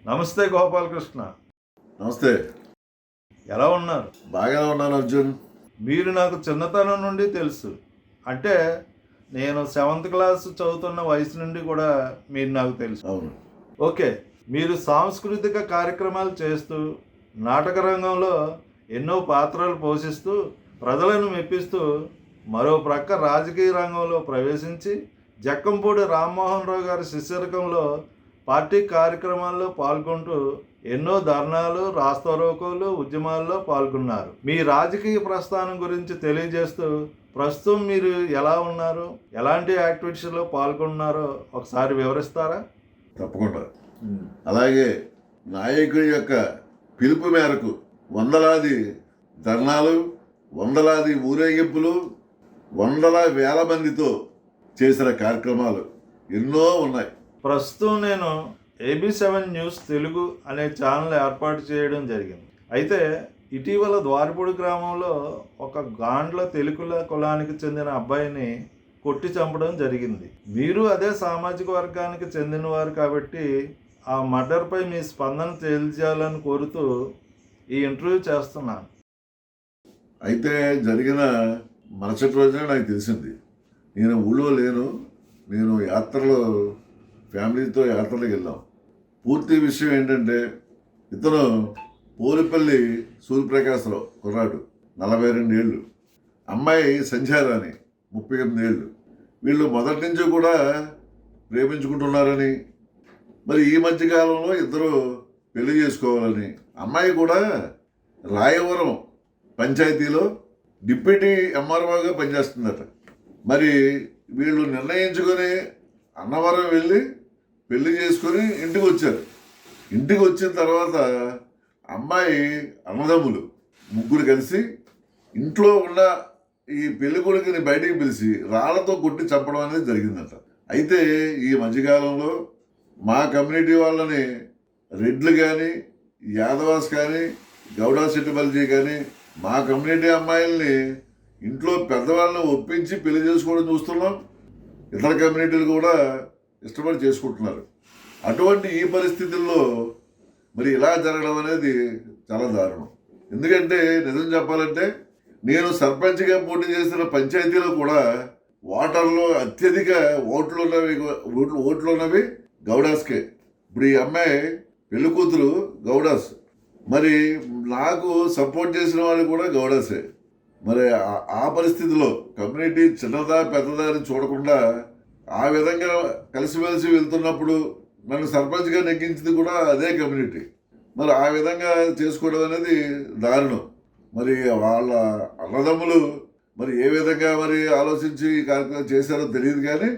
నమస్తే గోపాలకృష్ణ. నమస్తే. ఎలా ఉన్నారు? బాగానే ఉన్నాను అర్జున్. మీరు నాకు చిన్నతనం నుండి తెలుసు. అంటే నేను 7th క్లాస్ చదువుతున్న వయసు నుండి కూడా మీరు నాకు తెలుసు. అవును. ఓకే. మీరు సాంస్కృతిక కార్యక్రమాలు చేస్తూ, నాటక రంగంలో ఎన్నో పాత్రలు పోషిస్తూ, ప్రజలను మెప్పిస్తూ, మరో ప్రక్క రాజకీయ రంగంలో ప్రవేశించి, జక్కంపూడి రామ్మోహన్ రావు గారి శిష్యరికంలో పార్టీ కార్యక్రమాల్లో పాల్గొంటూ ఎన్నో ధర్నాలు, రాస్తారోకోలు, ఉద్యమాల్లో పాల్గొన్నారు. మీ రాజకీయ ప్రస్థానం గురించి తెలియజేస్తూ ప్రస్తుతం మీరు ఎలా ఉన్నారు, ఎలాంటి యాక్టివిటీస్లో పాల్గొన్నారో ఒకసారి వివరిస్తారా? తప్పకుండా. అలాగే నాయకుడి యొక్క పిలుపు మేరకు వందలాది ధర్నాలు, వందలాది ఊరేగింపులు, వందల వేల మందితో చేసిన కార్యక్రమాలు ఎన్నో ఉన్నాయి. ప్రస్తుతం నేను AB7 న్యూస్ తెలుగు అనే ఛానల్ ఏర్పాటు చేయడం జరిగింది. అయితే ఇటీవల ద్వారపూడి గ్రామంలో ఒక గాండ్ల తెలుగుల కులానికి చెందిన అబ్బాయిని కొట్టి చంపడం జరిగింది. మీరు అదే సామాజిక వర్గానికి చెందినవారు కాబట్టి ఆ మర్డర్పై మీ స్పందన తెలియజేయాలని కోరుతూ ఈ ఇంటర్వ్యూ చేస్తున్నాను. అయితే జరిగిన మరుసటి రోజున నాకు తెలిసింది. నేను ఊళ్ళో లేను. నేను ఫ్యామిలీతో యాత్రలకు వెళ్ళాం. పూర్తి విషయం ఏంటంటే, ఇతను పోలిపల్లి సూర్యప్రకాశరావు కుర్రాడు, 42 ఏళ్ళు. అమ్మాయి సంధ్యారాణి, 38 ఏళ్ళు. వీళ్ళు మొదటి నుంచి కూడా ప్రేమించుకుంటున్నారని, మరి ఈ మధ్యకాలంలో ఇద్దరు పెళ్లి చేసుకోవాలని, అమ్మాయి కూడా రాయవరం పంచాయతీలో డిప్యూటీ ఎంఆర్ఓగా పనిచేస్తుందట. మరి వీళ్ళు నిర్ణయించుకొని అన్నవరం వెళ్ళి పెళ్లి చేసుకొని ఇంటికి వచ్చారు. ఇంటికి వచ్చిన తర్వాత అమ్మాయి అన్నదమ్ములు ముగ్గురు కలిసి ఇంట్లో ఉన్న ఈ పెళ్లి కొడుకుని బయటికి పిలిచి రాళ్లతో కొట్టి చంపడం అనేది జరిగిందట. అయితే ఈ మధ్యకాలంలో మా కమ్యూనిటీ వాళ్ళని రెడ్లు కానీ, యాదవాస్ కానీ, గౌడా సెట్టుబల్జీ కానీ మా కమ్యూనిటీ అమ్మాయిల్ని ఇంట్లో పెద్దవాళ్ళని ఒప్పించి పెళ్లి చేసుకోవడం చూస్తున్నాం. ఇతర కమ్యూనిటీలు కూడా ఇష్టపడి చేసుకుంటున్నారు. అటువంటి ఈ పరిస్థితుల్లో మరి ఇలా జరగడం అనేది చాలా దారుణం. ఎందుకంటే నిజం చెప్పాలంటే, నేను సర్పంచ్గా పోటీ చేసిన పంచాయతీలో కూడా ఓటర్లో అత్యధిక ఓట్లు ఉన్నవి గౌడాస్కే. ఇప్పుడు ఈ అమ్మాయి పెళ్లి కూతురు గౌడాస్, మరి నాకు సపోర్ట్ చేసిన వాళ్ళు కూడా గౌడాసే. మరి ఆ పరిస్థితిలో కమ్యూనిటీ చిన్నదా పెద్దదా అని చూడకుండా ఆ విధంగా కలిసిమెలిసి వెళ్తున్నప్పుడు నన్ను సర్పంచ్గా నెగ్గించింది కూడా అదే కమ్యూనిటీ. మరి ఆ విధంగా చేసుకోవడం అనేది దారుణం. మరి వాళ్ళ అన్నదమ్ములు మరి ఏ విధంగా మరి ఆలోచించి ఈ కార్యక్రమం చేశారో తెలియదు, కానీ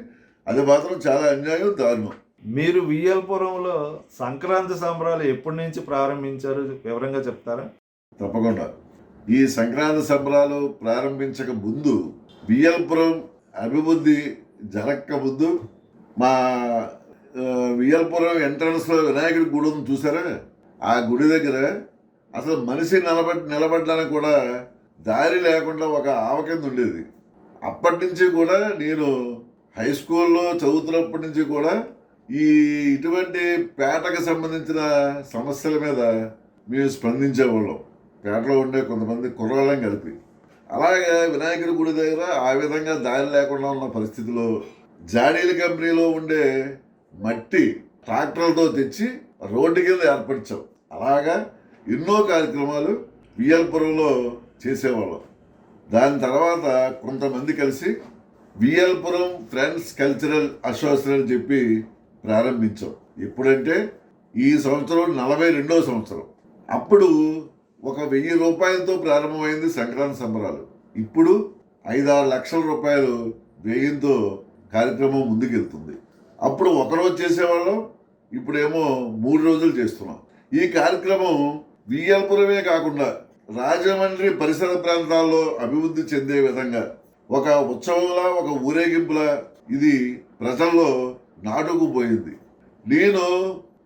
అది మాత్రం చాలా అన్యాయం, దారుణం. మీరు వియ్యల్పురంలో సంక్రాంతి సంబరాలు ఎప్పటి నుంచి ప్రారంభించారు, వివరంగా చెప్తారా? తప్పకుండా. ఈ సంక్రాంతి సంబరాలు ప్రారంభించక ముందు, వియ్యల్పురం అభివృద్ధి జరక్క ముందు, మా వియ్యల్పురం ఎంట్రన్స్లో వినాయకుడి గుడి ఉంది చూసారా, ఆ గుడి దగ్గర అసలు మనిషి నిలబడడానికి కూడా దారి లేకుండా ఒక ఆవకింద ఉండేది. అప్పటి నుంచి కూడా నేను హై స్కూల్లో చదువుతున్నప్పటి నుంచి కూడా ఇటువంటి పేటకు సంబంధించిన సమస్యల మీద మేము స్పందించేవాళ్ళం, పేటలో ఉండే కొంతమంది కుర్రాళ్ళం కలిపి. అలాగే వినాయకుడి గుడి దగ్గర ఆ విధంగా దారి లేకుండా ఉన్న పరిస్థితిలో జాడీల కంపెనీలో ఉండే మట్టి ట్రాక్టర్లతో తెచ్చి రోడ్డు కింద ఏర్పరిచాం. అలాగా ఎన్నో కార్యక్రమాలు వియ్యల్పురంలో చేసేవాళ్ళం. దాని తర్వాత కొంతమంది కలిసి వియ్యల్పురం ఫ్రెండ్స్ కల్చరల్ అసోసియేషన్ అని చెప్పి ప్రారంభించాం. ఎప్పుడంటే ఈ సంవత్సరం 42వ సంవత్సరం. అప్పుడు ఒక 1000 రూపాయలతో ప్రారంభమైంది సంక్రాంతి సంబరాలు. ఇప్పుడు 5-6 లక్షల రూపాయలు వ్యయంతో కార్యక్రమం ముందుకెళ్తుంది. అప్పుడు ఒకరోజు చేసేవాళ్ళం, ఇప్పుడేమో 3 రోజులు చేస్తున్నాం. ఈ కార్యక్రమం వియ్యల్పురమే కాకుండా రాజమండ్రి పరిసర ప్రాంతాల్లో అభివృద్ధి చెందే విధంగా ఒక ఉత్సవంలా, ఒక ఊరేగింపులా ఇది ప్రజల్లో నాటుకుపోయింది. నేను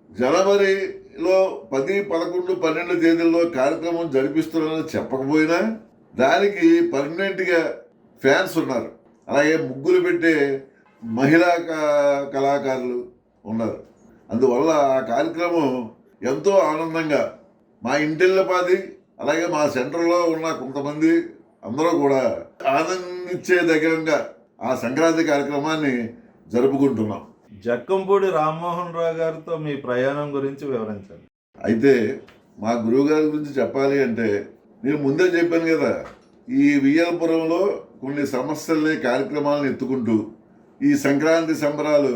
జనవరిలో 10, 11, 12 తేదీల్లో కార్యక్రమం జరిపిస్తున్నానని చెప్పకపోయినా దానికి పర్మనెంట్గా ఫ్యాన్స్ ఉన్నారు. అలాగే ముగ్గులు పెట్టే మహిళా కళాకారులు ఉన్నారు. అందువల్ల ఆ కార్యక్రమం ఎంతో ఆనందంగా మా ఇంటిల్లపాది అలాగే మా సెంటర్లో ఉన్న కొంతమంది అందరూ కూడా ఆనందించే దగ్గరగా ఆ సంక్రాంతి కార్యక్రమాన్ని జరుపుకుంటున్నాం. జక్కంపూడి రామ్మోహన్ రావు గారితో మీ ప్రయాణం గురించి వివరించండి. అయితే మా గురువుగారి గురించి చెప్పాలి అంటే నేను ముందే చెప్పాను కదా, ఈ వియ్యలపురంలో కొన్ని సమస్యల్ని కార్యక్రమాలను ఎత్తుకుంటూ ఈ సంక్రాంతి సంబరాలు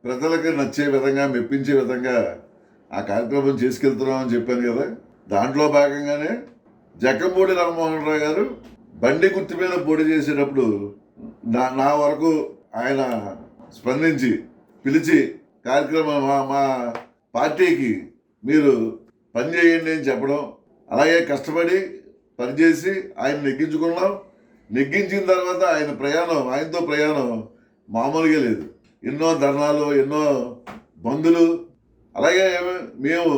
ప్రజలకు నచ్చే విధంగా మెప్పించే విధంగా ఆ కార్యక్రమం చేసుకెళ్తున్నామని చెప్పాను కదా. దాంట్లో భాగంగానే జక్కంపూడి రామ్మోహన్ రావు గారు బండి గుర్తు మీద పోటీ చేసేటప్పుడు నా వరకు ఆయన స్పందించి పిలిచి కార్యక్రమం మా పార్టీకి మీరు పనిచేయండి అని చెప్పడం, అలాగే కష్టపడి పనిచేసి ఆయన నెగ్గించుకున్నాం. నెగ్గించిన తర్వాత ఆయనతో ప్రయాణం మామూలుగా లేదు. ఎన్నో ధర్నాలు, ఎన్నో బంధులు. అలాగే మేము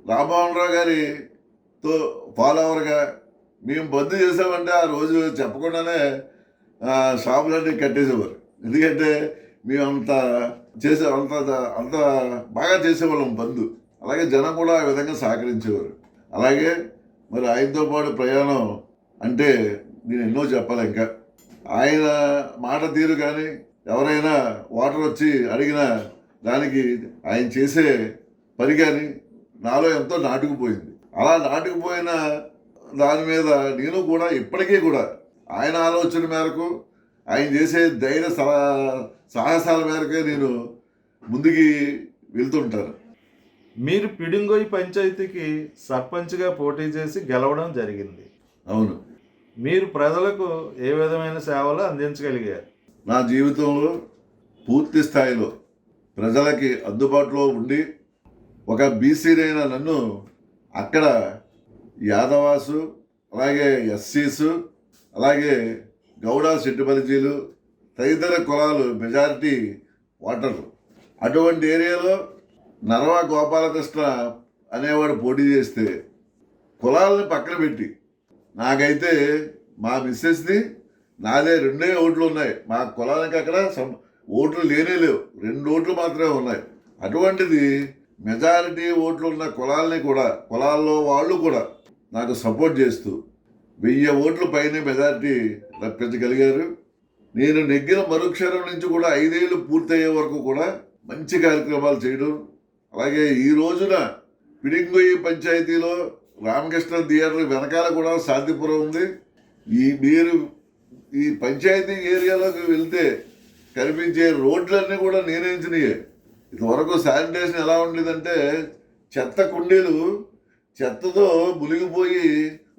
రామ్మోహన్ రావు గారితో ఫాలోవర్గా మేము బంద్ చేసామంటే ఆ రోజు చెప్పకుండానే షాపులన్నీ కట్టేసేవారు. ఎందుకంటే మేము అంత బాగా చేసేవాళ్ళం బంద్. అలాగే జనం కూడా ఆ విధంగా సహకరించేవారు. అలాగే మరి ఆయనతో పాటు ప్రయాణం అంటే నేను ఎన్నో చెప్పాలి. ఇంకా ఆయన మాట తీరు కానీ ఎవరైనా వాటర్ వచ్చి అడిగినా దానికి ఆయన చేసే పని కానీ నాలో ఎంతో నాటుకుపోయింది. అలా నాటుకుపోయిన దాని మీద నేను కూడా ఇప్పటికీ కూడా ఆయన ఆలోచన మేరకు ఆయన చేసే ధైర్య సాహసాల మేరకే నేను ముందుకి వెళ్తుంటాను. మీరు పిడింగొయ్యి పంచాయతీకి సర్పంచ్గా పోటీ చేసి గెలవడం జరిగింది. అవును. మీరు ప్రజలకు ఏ విధమైన సేవలు అందించగలిగారు? నా జీవితంలో పూర్తి స్థాయిలో ప్రజలకి అందుబాటులో ఉండి ఒక బీసీనైన నన్ను అక్కడ యాదవాసు, అలాగే ఎస్సీసు, అలాగే గౌడ సెట్టుబలిజీలు తదితర కులాలు మెజారిటీ ఓటర్లు. అటువంటి ఏరియాలో నరవా గోపాలకృష్ణ అనేవాడు పోటీ చేస్తే కులాలని పక్కన పెట్టి నాకైతే మా మిస్సెస్ది నాదే 2 ఓట్లు ఉన్నాయి. మా కులానికి అక్కడ ఓట్లు లేనే లేవు, 2 ఓట్లు మాత్రమే ఉన్నాయి. అటువంటిది మెజారిటీ ఓట్లు ఉన్న కులాల్లో వాళ్ళు కూడా నాకు సపోర్ట్ చేస్తూ 1000 ఓట్ల పైన మెజారిటీ రప్పించగలిగారు. నేను నెగ్గిన మరుక్షరం నుంచి కూడా 5 ఏళ్ళు పూర్తయ్యే వరకు కూడా మంచి కార్యక్రమాలు చేయడం. అలాగే ఈ రోజున పిడింగొయ్యి పంచాయతీలో రామకృష్ణ థియేటర్ వెనకాల కూడా శాంతిపురం ఉంది. మీరు ఈ పంచాయతీ ఏరియాలోకి వెళ్తే కనిపించే రోడ్లన్నీ కూడా నేనేంచినాయే. ఇదివరకు శానిటేషన్ ఎలా ఉండేదంటే చెత్త కుండీలు చెత్తతో మునిగిపోయి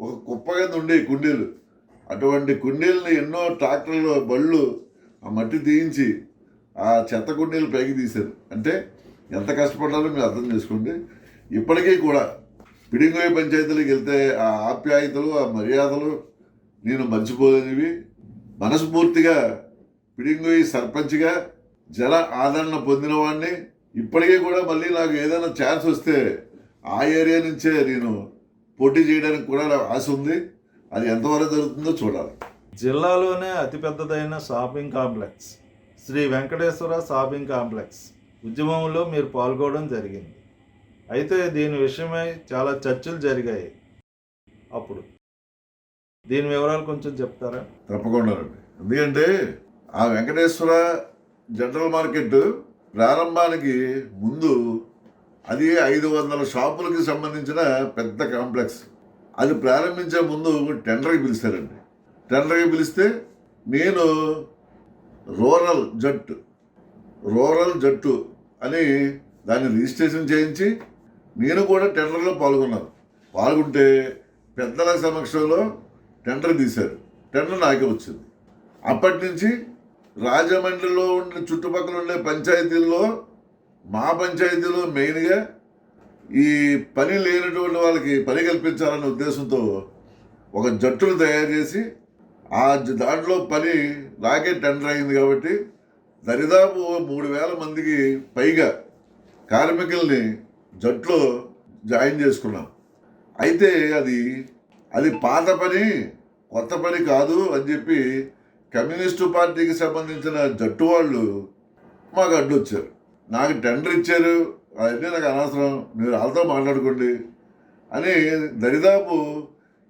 ఒక కుప్ప కింద ఉండే కుండీలు. అటువంటి కుండీలని ఎన్నో ట్రాక్టర్లు బళ్ళు ఆ మట్టి తీయించి ఆ చెత్త కుండీలు పైకి తీశారు. అంటే ఎంత కష్టపడ్డారో మీరు అర్థం చేసుకోండి. ఇప్పటికీ కూడా పిడింగొయ్యి పంచాయతీలకు వెళ్తే ఆ ఆప్యాయతలు, ఆ మర్యాదలు నేను మర్చిపోలేనివి. మనస్ఫూర్తిగా పిడింగొయ్యి సర్పంచ్గా జన ఆదరణ పొందిన వాడిని. ఇప్పటికీ కూడా మళ్ళీ నాకు ఏదైనా ఛాన్స్ వస్తే ఆ ఏరియా నుంచే నేను పోటీ చేయడానికి కూడా ఆశ ఉంది. అది ఎంతవరకు జరుగుతుందో చూడాలి. జిల్లాలోనే అతిపెద్దదైన shopping complex Sri Venkateswara shopping complex ఉద్యమంలో మీరు పాల్గొనడం జరిగింది. అయితే దీని విషయమై చాలా చర్చలు జరిగాయి. అప్పుడు దీని వివరాలు కొంచెం చెప్తారా? తప్పకుండా. ఎందుకంటే ఆ వెంకటేశ్వర జనరల్ మార్కెట్ ప్రారంభానికి ముందు అది 500 షాపులకి సంబంధించిన పెద్ద కాంప్లెక్స్. అది ప్రారంభించే ముందు టెండర్కి పిలిచారండి. టెండర్కి పిలిస్తే నేను రూరల్ జట్టు అని దాన్ని రిజిస్ట్రేషన్ చేయించి నేను కూడా టెండర్లో పాల్గొంటే పెద్దల సమక్షంలో టెండర్ తీశారు. టెండర్ నాకే వచ్చింది. అప్పటి నుంచి రాజమండ్రిలో ఉండే చుట్టుపక్కల ఉండే పంచాయతీల్లో మా పంచాయతీలో మెయిన్గా ఈ పని లేనటువంటి వాళ్ళకి పని కల్పించాలనే ఉద్దేశంతో ఒక జట్టును తయారు చేసి ఆ దాంట్లో పని నాకే టెండర్ అయింది. కాబట్టి దరిదాపు 3000 మందికి పైగా కార్మికుల్ని జట్లో జాయిన్ చేసుకున్నాం. అయితే అది పాత పని, కొత్త పని కాదు అని చెప్పి కమ్యూనిస్టు పార్టీకి సంబంధించిన జట్టు వాళ్ళు మాకు అడ్డొచ్చారు. నాకు టెండర్ ఇచ్చారు, అవన్నీ నాకు అనవసరం, మీరు వాళ్ళతో మాట్లాడుకోండి అని దరిదాపు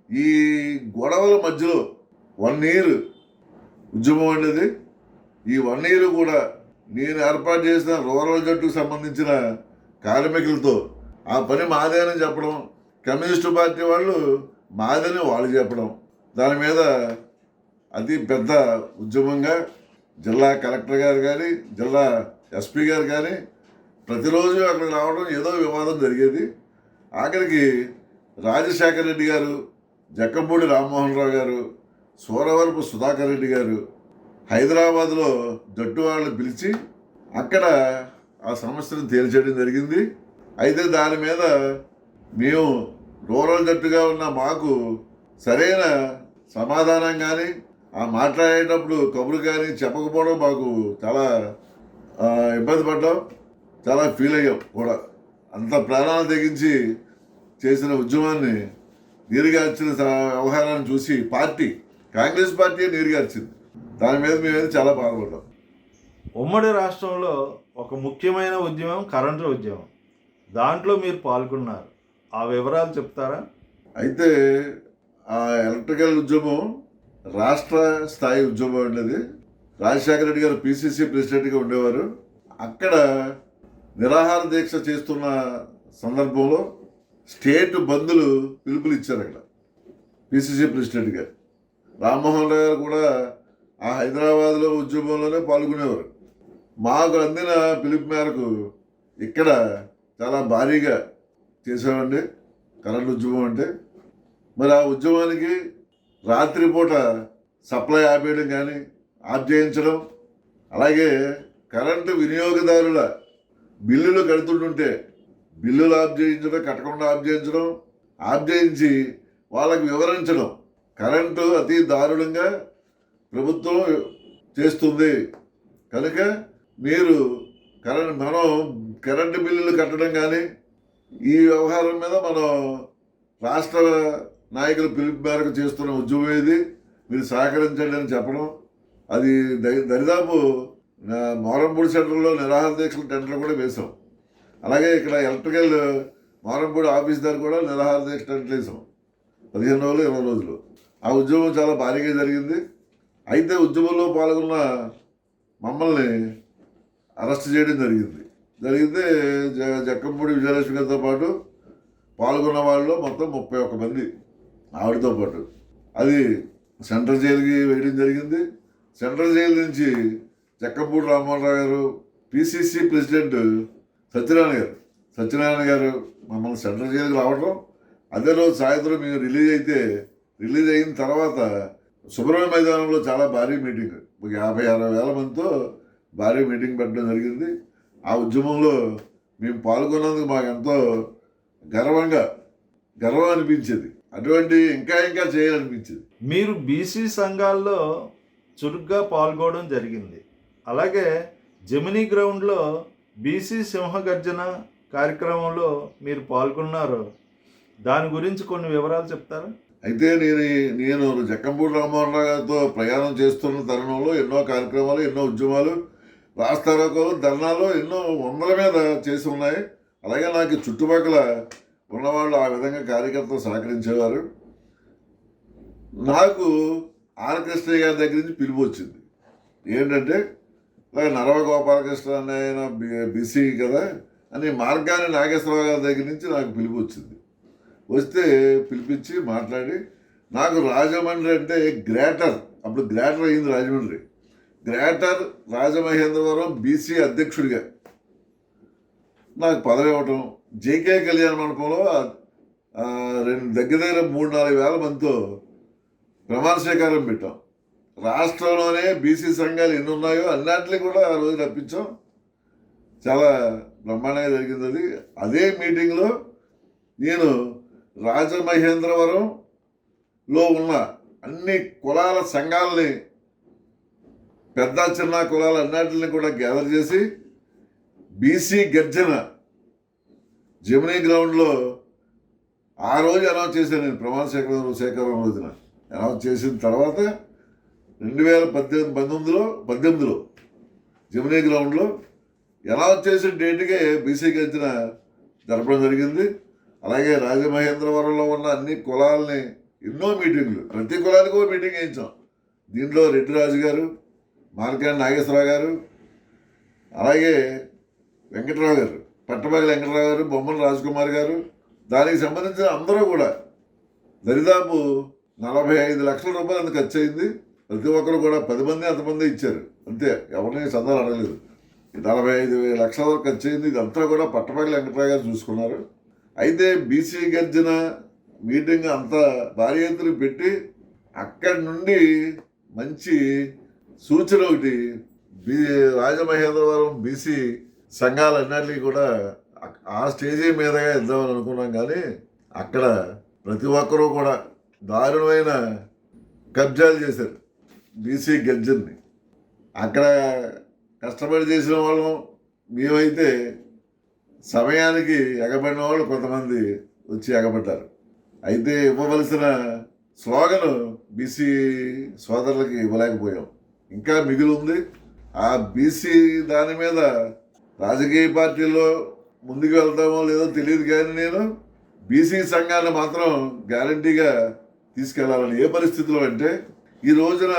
ఈ గొడవల మధ్యలో 1 ఇయర్ ఉద్యమం అనేది, ఈ 1 ఇయర్ కూడా నేను ఏర్పాటు చేసిన రూరల్ జట్టుకు సంబంధించిన కార్మికులతో ఆ పని మాదే అని చెప్పడం, కమ్యూనిస్టు పార్టీ వాళ్ళు మాదని వాళ్ళు చెప్పడం, దాని మీద అతి పెద్ద ఉద్యమంగా జిల్లా కలెక్టర్ గారు కానీ జిల్లా ఎస్పీ గారు కానీ ప్రతిరోజు అక్కడికి రావడం, ఏదో వివాదం జరిగేది. ఆఖరికి రాజశేఖర రెడ్డి గారు, జక్కంపూడి రామ్మోహన్ రావు గారు, సూరవరపు సుధాకర్ రెడ్డి గారు హైదరాబాద్లో జట్టు వాళ్ళని పిలిచి అక్కడ ఆ సమస్యను తేల్చేయడం జరిగింది. అయితే దాని మీద మేము రూరల్ జట్టుగా ఉన్న మాకు సరైన సమాధానం కానీ ఆ మాట్లాడేటప్పుడు కబురు కానీ చెప్పకపోవడం మాకు చాలా ఇబ్బంది పడ్డాం, చాలా ఫీల్ అయ్యాం కూడా. అంత ప్రాణాలు తెగించి చేసిన ఉద్యమాన్ని నీరుగార్చిన వ్యవహారాన్ని చూసి కాంగ్రెస్ పార్టీ నీరుగార్చింది. దాని మీద మేమైతే చాలా బాధపడ్డాం. ఉమ్మడి రాష్ట్రంలో ఒక ముఖ్యమైన ఉద్యమం కరెంటు ఉద్యమం, దాంట్లో మీరు పాల్గొన్నారు. ఆ వివరాలు చెప్తారా? అయితే ఆ ఎలక్ట్రికల్ ఉద్యమం రాష్ట్ర స్థాయి ఉద్యమం అనేది. రాజశేఖర రెడ్డి గారు పిసిసి ప్రెసిడెంట్గా ఉండేవారు. అక్కడ నిరాహార దీక్ష చేస్తున్న సందర్భంలో స్టేట్ బంధులు పిలుపులు ఇచ్చారు. అక్కడ పిసిసి ప్రెసిడెంట్గా రామ్మోహన్ రావు గారు కూడా ఆ హైదరాబాద్లో ఉద్యమంలోనే పాల్గొనేవారు. మాకు అందిన పిలుపు మేరకు ఇక్కడ చాలా భారీగా చేసామండి కరెంట్ ఉద్యమం అంటే. మరి ఆ ఉద్యమానికి రాత్రిపూట సప్లై ఆపేయడం కానీ ఆఫ్ చేయించడం, అలాగే కరెంటు వినియోగదారుల బిల్లులు కడుతుంటుంటే బిల్లులు ఆఫ్ చేయించడం, కట్టకుండా ఆఫ్ చేయించడం, ఆఫ్ చేయించి వాళ్ళకి వివరించడం, కరెంటు అతి దారుణంగా ప్రభుత్వం చేస్తుంది కనుక మీరు మనం కరెంటు బిల్లులు కట్టడం కానీ ఈ వ్యవహారం మీద మనం రాష్ట్ర నాయకుల పిలుపు మేరకు చేస్తున్న ఉద్యమం ఇది, మీరు సహకరించండి అని చెప్పడం. అది దరిదాపు మోరంపూడి సెంటర్లో నిరాహార దీక్షల టెండర్లు కూడా వేసాం. అలాగే ఇక్కడ ఎలక్ట్రికల్ మోరంపూడి ఆఫీస్ దగ్గర కూడా నిరాహార దీక్ష టెండర్లు వేసాం. 15 రోజులు 20 రోజులు ఆ ఉద్యమం చాలా భారీగా జరిగింది. అయితే ఉద్యమంలో పాల్గొన్న మమ్మల్ని అరెస్ట్ చేయడం జరిగితే జక్కంపూడి విజయలక్ష్మి గారితో పాటు పాల్గొన్న వాళ్ళు మొత్తం 31 మంది ఆవిడతో పాటు. అది సెంట్రల్ జైలుకి వేయడం జరిగింది. సెంట్రల్ జైలు నుంచి జక్కంపూడి రామ్మోహన్ రావు గారు, పిసిసి ప్రెసిడెంట్ సత్యనారాయణ గారు మమ్మల్ని సెంట్రల్ జైలుకి రావడం, అదే రోజు సాయంత్రం మేము రిలీజ్ అయిన తర్వాత సుబ్రహ్మణ్య మైదానంలో చాలా భారీ మీటింగ్, 50-60 వేల మందితో భారీ మీటింగ్ పెట్టడం జరిగింది. ఆ ఉద్యమంలో మేము పాల్గొన్నందుకు మాకు ఎంతో గర్వం అనిపించేది. అటువంటి ఇంకా చేయాలనిపించేది. మీరు బీసీ సంఘాల్లో చురుగ్గా పాల్గొనడం జరిగింది. అలాగే జెమినీ గ్రౌండ్లో బీసీ సింహగర్జన కార్యక్రమంలో మీరు పాల్గొన్నారు. దాని గురించి కొన్ని వివరాలు చెప్తారా? అయితే నేను జక్కంపూడి రామ్మోహన్ రావు గారితో ప్రయాణం చేస్తున్న తరుణంలో ఎన్నో కార్యక్రమాలు, ఎన్నో ఉద్యమాలు, రాస్తారోకోలు, ధర్నాలు ఎన్నో 100 మీద చేసి ఉన్నాయి. అలాగే నాకు చుట్టుపక్కల ఉన్నవాళ్ళు ఆ విధంగా కార్యకర్తలు సహకరించేవారు. నాకు ఆర్ కృష్ణయ్య గారి దగ్గర నుంచి పిలుపు వచ్చింది. ఏంటంటే అలాగే నరవ గోపాలకృష్ణ అనే ఆయన బీసీ కదా అని మార్గాని నాగేశ్వరరావు గారి దగ్గర నుంచి నాకు పిలుపు వచ్చింది. వస్తే పిలిపించి మాట్లాడి నాకు రాజమండ్రి అంటే అప్పుడు గ్రేటర్ అయింది రాజమండ్రి, గ్రేటర్ రాజమహేంద్రవరం బీసీ అధ్యక్షుడిగా నాకు పదవి ఇవ్వటం, జేకే కళ్యాణ మండపంలో దగ్గర 3-4 వేల మందితో ప్రమాణ స్వీకారం పెట్టాం. రాష్ట్రంలోనే బీసీ సంఘాలు ఎన్ని ఉన్నాయో అన్నింటినీ కూడా ఆ రోజు రప్పించాం. చాలా బ్రహ్మాండంగా జరిగింది అది. అదే మీటింగ్లో నేను రాజమహేంద్రవరంలో ఉన్న అన్ని కులాల సంఘాలని, పెద్ద చిన్న కులాల అన్నింటిని కూడా గ్యాదర్ చేసి బీసీ గర్జన జెమినీ గ్రౌండ్లో ఆ రోజు అనౌన్స్ చేశాను. నేను ప్రమాణ స్వీకారం రోజున అనౌన్స్ చేసిన తర్వాత 2018లో జెమినీ గ్రౌండ్లో ఎలా వచ్చేసిన డేట్కే బీసీ గర్జన జరపడం జరిగింది. అలాగే రాజమహేంద్రవరంలో ఉన్న అన్ని కులాలని ఎన్నో మీటింగ్లు, ప్రతి కులానికి ఒక మీటింగ్ వేయించాం. దీంట్లో రెడ్డి రాజు గారు, మార్కాని నాగేశ్వరరావు గారు, అలాగే వెంకటరావు గారు, పట్టపల్లి వెంకటరావు గారు, బొమ్మల రాజకుమార్ గారు, దానికి సంబంధించిన అందరూ కూడా దరిదాపు 45 లక్షల రూపాయలు అంత ఖర్చు అయింది. ప్రతి ఒక్కరు కూడా 10 మంది అంతమంది ఇచ్చారు అంతే, ఎవరిని సందాలు అడగలేదు. 45 లక్షల వరకు ఖర్చు అయింది. ఇదంతా కూడా పట్టపల్లి వెంకటరావు గారు చూసుకున్నారు. అయితే బీసీ గర్జన మీటింగ్ అంత భారీ ఎత్తున పెట్టి అక్కడి నుండి మంచి సూచన ఒకటి, రాజమహేంద్రవరం బీసీ సంఘాలన్నిటికీ కూడా ఆ స్టేజీ మీదగా ఇద్దామని అనుకున్నాం. కానీ అక్కడ ప్రతి ఒక్కరూ కూడా దారుణమైన కబ్జాలు చేశారు బీసీ గర్జన్ని. అక్కడ కష్టపడి చేసిన వాళ్ళం మేమైతే సమయానికి ఎగబడిన వాళ్ళు కొంతమంది వచ్చి ఎగబడ్డారు. అయితే ఇవ్వవలసిన స్లోగన్ బీసీ సోదరులకి ఇవ్వలేకపోయాం, ఇంకా మిగిలి ఉంది. ఆ బీసీ దాని మీద రాజకీయ పార్టీల్లో ముందుకు వెళ్తామో లేదో తెలియదు, కానీ నేను బీసీ సంఘాన్ని మాత్రం గ్యారంటీగా తీసుకెళ్లాలని. ఏ పరిస్థితిలో అంటే ఈ రోజున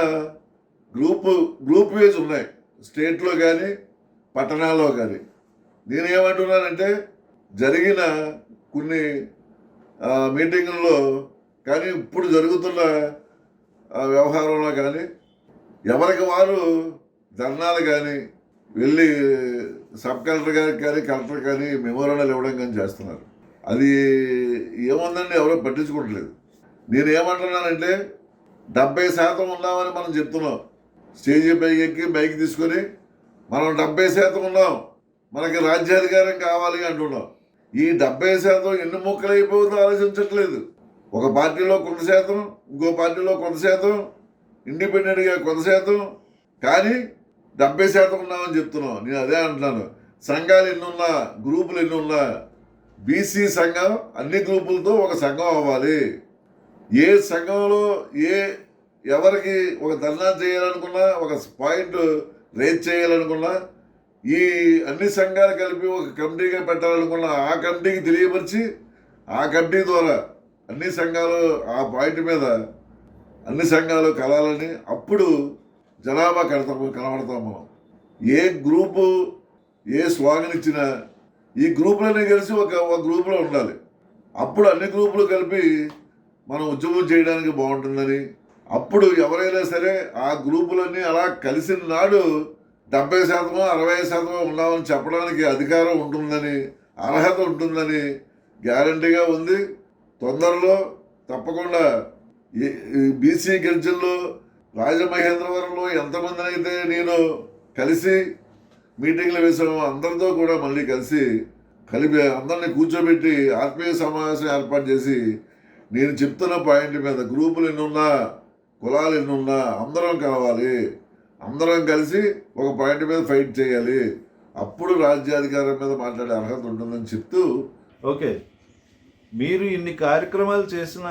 గ్రూప్ వేజ్ ఉన్నాయి స్టేట్లో కానీ పట్టణాల్లో కానీ. నేనేమంటున్నానంటే జరిగిన కొన్ని మీటింగుల్లో కానీ ఇప్పుడు జరుగుతున్న వ్యవహారంలో కానీ ఎవరికి వారు ధర్నాలు కానీ వెళ్ళి సబ్ కలెక్టర్ గారికి కానీ కలెక్టర్ కానీ మెమోరాండాలు ఇవ్వడం కానీ చేస్తున్నారు. అది ఏముందండి, ఎవరో పట్టించుకోవట్లేదు. నేను ఏమంటున్నానంటే 70% ఉన్నామని మనం చెప్తున్నాం. స్టేజీ పైకి ఎక్కి బైక్ తీసుకొని మనం 70% ఉన్నాం, మనకి రాజ్యాధికారం కావాలి అంటున్నాం. ఈ 70% ఎన్ని ముక్కలు అయిపోతుందో ఆలోచించట్లేదు. ఒక పార్టీలో కొంత శాతం, ఇంకో పార్టీలో కొంత శాతం, ఇండిపెండెంట్గా కొంత శాతం, కానీ 70% ఉన్నామని చెప్తున్నాం. నేను అదే అంటున్నాను. సంఘాలు ఎన్ని ఉన్నా, గ్రూపులు ఎన్ని ఉన్నా, బీసీ సంఘం అన్ని గ్రూపులతో ఒక సంఘం అవ్వాలి. ఏ సంఘంలో ఎవరికి ఒక ధర్నా చేయాలనుకున్నా, ఒక పాయింట్ రేజ్ చేయాలనుకున్నా, ఈ అన్ని సంఘాలు కలిపి ఒక కమిటీగా పెట్టాలనుకున్నా ఆ కమిటీకి తెలియపరిచి ఆ కమిటీ ద్వారా అన్ని సంఘాలు ఆ పాయింట్ మీద అన్ని సంఘాలు కలాలని, అప్పుడు జనాభా కనబడతాం మనం. ఏ గ్రూపు ఏ స్లోగన్ ఇచ్చినా ఈ గ్రూపులన్నీ కలిసి ఒక గ్రూపులో ఉండాలి. అప్పుడు అన్ని గ్రూపులు కలిపి మనం ఉద్యమం చేయడానికి బాగుంటుందని, అప్పుడు ఎవరైనా సరే ఆ గ్రూపులన్నీ అలా కలిసిన నాడు 70% 60% ఉన్నామని చెప్పడానికి అధికారం ఉంటుందని, అర్హత ఉంటుందని గ్యారంటీగా ఉంది. తొందరలో తప్పకుండా బీసీ గర్జన్లో రాజమహేంద్రవరంలో ఎంతమందిని అయితే నేను కలిసి మీటింగ్లు వేసామో అందరితో కూడా మళ్ళీ కలిపి అందరినీ కూర్చోబెట్టి ఆత్మీయ సమావేశం ఏర్పాటు చేసి నేను చెప్తున్న పాయింట్ మీద గ్రూపులు ఎన్ని ఉన్నా, కులాలు ఎన్ని ఉన్నా అందరం కలవాలి, అందరం కలిసి ఒక పాయింట్ మీద ఫైట్ చేయాలి, అప్పుడు రాజ్యాధికారం మీద మాట్లాడే అర్హత ఉంటుందని చెప్తూ. ఓకే, మీరు ఇన్ని కార్యక్రమాలు చేసిన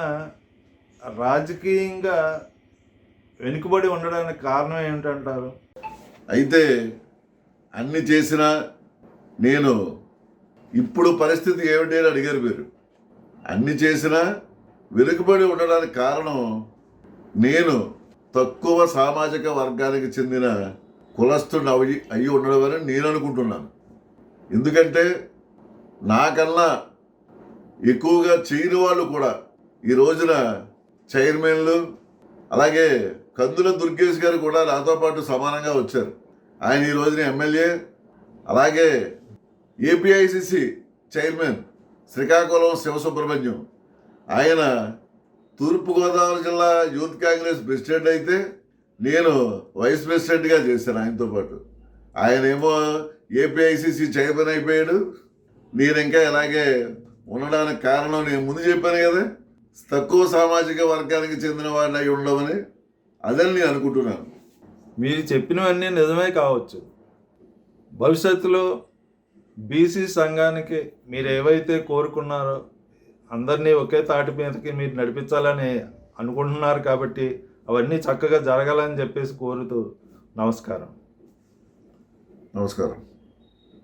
రాజకీయంగా వెనుకబడి ఉండడానికి కారణం ఏమిటంటారు? అయితే అన్ని చేసినా నేను ఇప్పుడు పరిస్థితి ఏమిటి అని అడిగారు మీరు. అన్ని చేసినా వెనుకబడి ఉండడానికి కారణం నేను తక్కువ సామాజిక వర్గానికి చెందిన కులస్తుడు అయ్యి ఉండడం అని నేను అనుకుంటున్నాను. ఎందుకంటే నాకన్నా ఎక్కువగా చేయని వాళ్ళు కూడా ఈ రోజున చైర్మన్లు, అలాగే కందుల దుర్గేష్ గారు కూడా నాతో పాటు సమానంగా వచ్చారు. ఆయన ఈ రోజున ఎమ్మెల్యే. అలాగే ఏపీఐసిసి చైర్మన్ శ్రీకాకుళం శివసుబ్రహ్మణ్యం, ఆయన తూర్పుగోదావరి జిల్లా యూత్ కాంగ్రెస్ ప్రెసిడెంట్ అయితే నేను వైస్ ప్రెసిడెంట్గా చేశాను ఆయనతో పాటు. ఆయనేమో ఏపీఐసిసి చైర్మన్ అయిపోయాడు. నేను ఇంకా ఇలాగే ఉండడానికి కారణం నేను ముందు చెప్పాను కదా, తక్కువ సామాజిక వర్గానికి చెందిన వాడిని అయి ఉండవని. అదని నేను అనుకుంటున్నాను. మీరు చెప్పినవన్నీ నిజమే కావచ్చు. భవిష్యత్తులో బీసీ సంఘానికి మీరు ఏవైతే కోరుకున్నారో అందరినీ ఒకే తాటి మీదకి మీరు నడిపించాలని అనుకుంటున్నారు కాబట్టి అవన్నీ చక్కగా జరగాలని చెప్పేసి కోరుతూ నమస్కారం. నమస్కారం.